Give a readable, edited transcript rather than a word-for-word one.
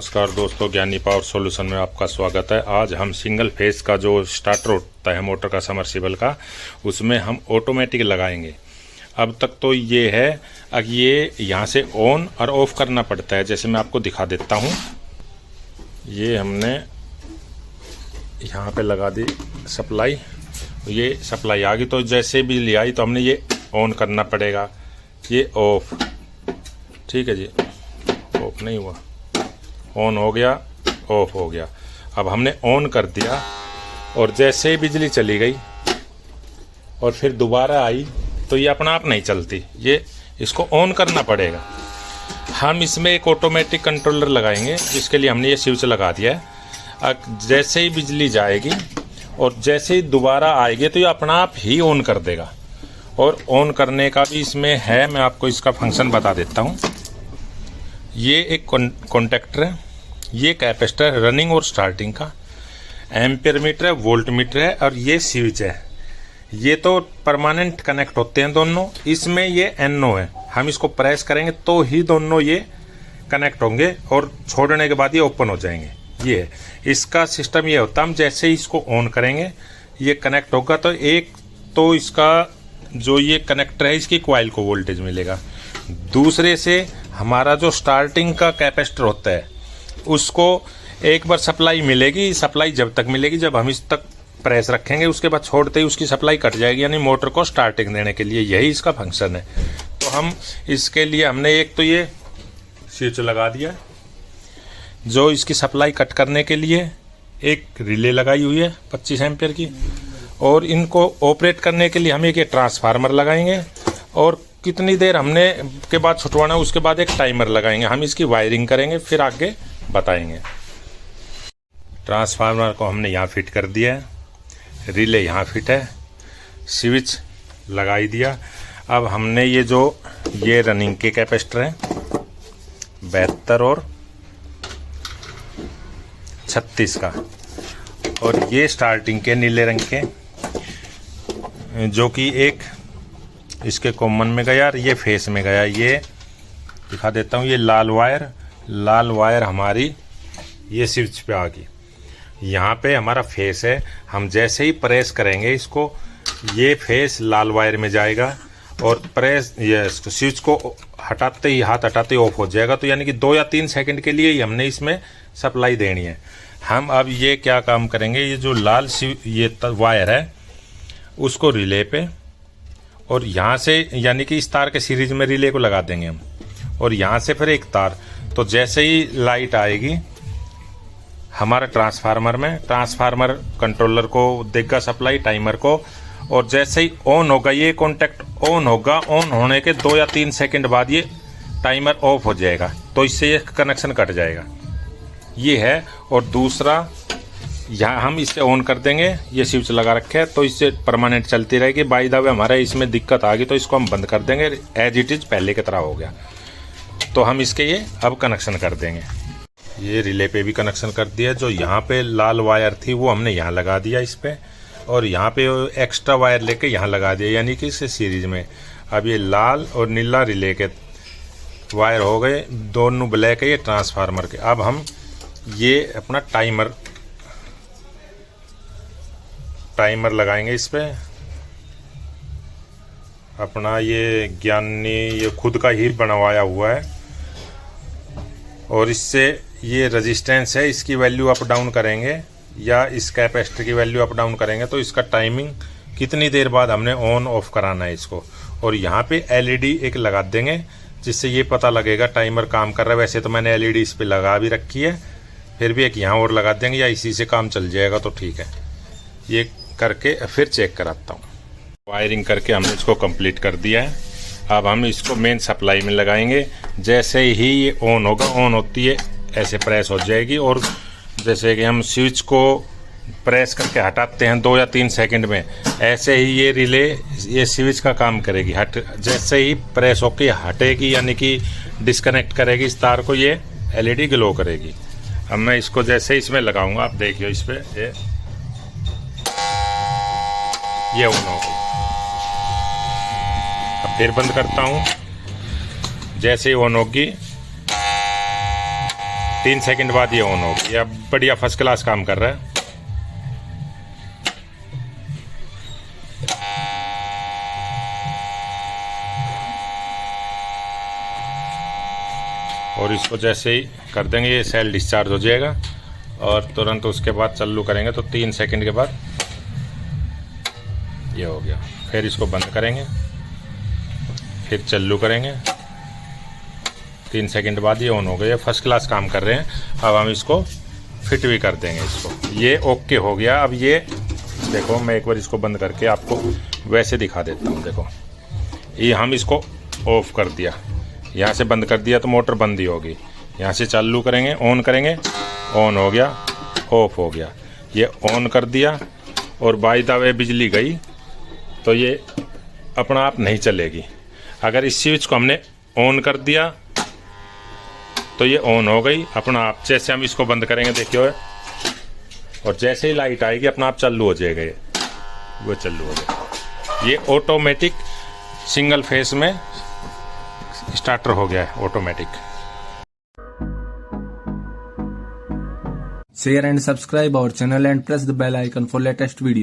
नमस्कार दोस्तों, ज्ञानी पावर सॉल्यूशन में आपका स्वागत है। आज हम सिंगल फेस का जो स्टार्टर होता है मोटर का समर्सिबल का, उसमें हम ऑटोमेटिक लगाएंगे। अब तक तो ये है, अब ये यहाँ से ऑन और ऑफ करना पड़ता है। जैसे मैं आपको दिखा देता हूँ, ये हमने यहाँ पे लगा दी सप्लाई, ये सप्लाई आ गई। तो जैसे बिजली आई तो हमने ये ऑन करना पड़ेगा, ये ऑफ, ठीक है जी। ऑफ नहीं हुआ, ऑन हो गया, ऑफ हो गया। अब हमने ऑन कर दिया और जैसे ही बिजली चली गई और फिर दोबारा आई तो ये अपना आप नहीं चलती, ये इसको ऑन करना पड़ेगा। हम इसमें एक ऑटोमेटिक कंट्रोलर लगाएंगे, जिसके लिए हमने ये स्विच लगा दिया है। जैसे ही बिजली जाएगी और जैसे ही दोबारा आएगी तो ये अपना आप ही ऑन कर देगा। और ऑन करने का भी इसमें है, मैं आपको इसका फंक्शन बता देता हूँ। ये एक कॉन्टेक्टर है, ये कैपेसिटर रनिंग और स्टार्टिंग का, एम्पियर मीटर है, वोल्ट मीटर है, और ये स्विच है। ये तो परमानेंट कनेक्ट होते हैं दोनों। इसमें ये NO है, हम इसको प्रेस करेंगे तो ही दोनों ये कनेक्ट होंगे और छोड़ने के बाद ये ओपन हो जाएंगे। ये है इसका सिस्टम। ये होता है, हम जैसे ही इसको ऑन करेंगे ये कनेक्ट होगा तो एक तो इसका जो ये कनेक्टर है इसकी कॉइल को वोल्टेज मिलेगा। दूसरे से हमारा जो स्टार्टिंग का कैपेसिटर होता है उसको एक बार सप्लाई मिलेगी। सप्लाई जब तक मिलेगी जब हम इस तक प्रेस रखेंगे, उसके बाद छोड़ते ही उसकी सप्लाई कट जाएगी, यानी मोटर को स्टार्टिंग देने के लिए। यही इसका फंक्शन है। तो हम इसके लिए हमने एक तो ये स्विच लगा दिया जो इसकी सप्लाई कट करने के लिए, एक रिले लगाई हुई है 25 एम्पियर की, और इनको ऑपरेट करने के लिए हम एक ये ट्रांसफार्मर लगाएंगे, और कितनी देर हमने के बाद छुटवाना उसके बाद एक टाइमर लगाएंगे। हम इसकी वायरिंग करेंगे फिर आगे बताएंगे। ट्रांसफार्मर को हमने यहाँ फिट कर दिया है, रिले यहाँ फिट है, स्विच लगाई दिया। अब हमने ये जो ये रनिंग के कैपेसिटर हैं 72 और 36 का, और ये स्टार्टिंग के नीले रंग के, जो कि एक इसके कॉमन में गया और ये फेस में गया। ये दिखा देता हूँ, ये लाल वायर हमारी ये स्विच पे आ गई। यहाँ पे हमारा फेस है, हम जैसे ही प्रेस करेंगे इसको, ये फेस लाल वायर में जाएगा और प्रेस ये स्विच को हटाते ही, हाथ हटाते ही ऑफ हो जाएगा। तो यानी कि 2 या 3 सेकंड के लिए ही हमने इसमें सप्लाई देनी है। हम अब ये क्या काम करेंगे, ये जो लाल ये वायर है उसको रिले पे, और यहाँ से यानी कि इस तार के सीरीज में रिले को लगा देंगे हम, और यहाँ से फिर एक तार। तो जैसे ही लाइट आएगी हमारा ट्रांसफार्मर में, ट्रांसफार्मर कंट्रोलर को देगा सप्लाई टाइमर को, और जैसे ही ऑन होगा ये कॉन्टैक्ट ऑन होगा, ऑन होने के 2 या 3 सेकंड बाद ये टाइमर ऑफ हो जाएगा, तो इससे ये कनेक्शन कट जाएगा। ये है। और दूसरा यहाँ हम इसे ऑन कर देंगे, ये स्विच लगा रखे है तो इससे परमानेंट चलती रहेगी। बाय द वे हमारे इसमें दिक्कत आ गई तो इसको हम बंद कर देंगे, एज इट इज पहले की तरह हो गया। तो हम इसके ये अब कनेक्शन कर देंगे। ये रिले पे भी कनेक्शन कर दिया, जो यहाँ पे लाल वायर थी वो हमने यहाँ लगा दिया इस पे, और यहाँ पे एक्स्ट्रा वायर लेके यहाँ लगा दिया, यानी कि इससे सीरीज में। अब ये लाल और नीला रिले के वायर हो गए, दोनों ब्लैक है ये ट्रांसफार्मर के। अब हम ये अपना टाइमर लगाएंगे इस पे। अपना ये ज्ञानी ये खुद का ही बनवाया हुआ है, और इससे ये रेजिस्टेंस है, इसकी वैल्यू अप डाउन करेंगे या इस कैपेसिटर की वैल्यू अप डाउन करेंगे तो इसका टाइमिंग कितनी देर बाद हमने ऑन ऑफ कराना है इसको। और यहाँ पे LED एक लगा देंगे, जिससे ये पता लगेगा टाइमर काम कर रहा है। वैसे तो मैंने LED इस पे लगा भी रखी है, फिर भी एक यहाँ और लगा देंगे, या इसी से काम चल जाएगा तो ठीक है। ये करके फिर चेक कराता हूँ। वायरिंग करके हमने इसको कंप्लीट कर दिया है। अब हम इसको मेन सप्लाई में लगाएंगे। जैसे ही ये ऑन होगा, ऑन होती है ऐसे प्रेस हो जाएगी, और जैसे कि हम स्विच को प्रेस करके हटाते हैं 2 या 3 सेकंड में, ऐसे ही ये रिले ये स्विच का काम करेगी। जैसे ही प्रेस होके हटेगी, यानी कि डिस्कनेक्ट करेगी इस तार को, ये LED ग्लो करेगी। अब मैं इसको जैसे इसमें लगाऊंगा, आप देखिए इस पे ये ऑन हो गई। अब फिर बंद करता हूँ, जैसे ही ऑन होगी 3 सेकंड बाद ये ऑन हो गया। अब बढ़िया फर्स्ट क्लास काम कर रहा है। और इसको जैसे ही कर देंगे ये सेल डिस्चार्ज हो जाएगा और तुरंत उसके बाद चालू करेंगे तो 3 सेकंड के बाद ये हो गया। फिर इसको बंद करेंगे, फिर चालू करेंगे, 3 सेकंड बाद ये ऑन हो गया। फर्स्ट क्लास काम कर रहे हैं। अब हम इसको फिट भी कर देंगे इसको। ये ओके हो गया। अब ये देखो, मैं एक बार इसको बंद करके आपको वैसे दिखा देता हूँ। देखो, ये हम इसको ऑफ कर दिया, यहाँ से बंद कर दिया तो मोटर बंद ही होगी। यहाँ से चालू करेंगे, ऑन करेंगे, ऑन हो गया, ऑफ हो गया। ये ऑन कर दिया और बाई द वे बिजली गई तो ये अपना आप नहीं चलेगी। अगर इस स्विच को हमने ऑन कर दिया तो ये ऑन हो गई अपना आप। जैसे हम इसको बंद करेंगे देखियो, और जैसे ही लाइट आएगी अपना आप चालू हो जाएगा। ये वो चालू हो गया। ये ऑटोमेटिक सिंगल फेस में स्टार्टर हो गया है, automatic. Share and subscribe our channel and press the bell icon for latest video.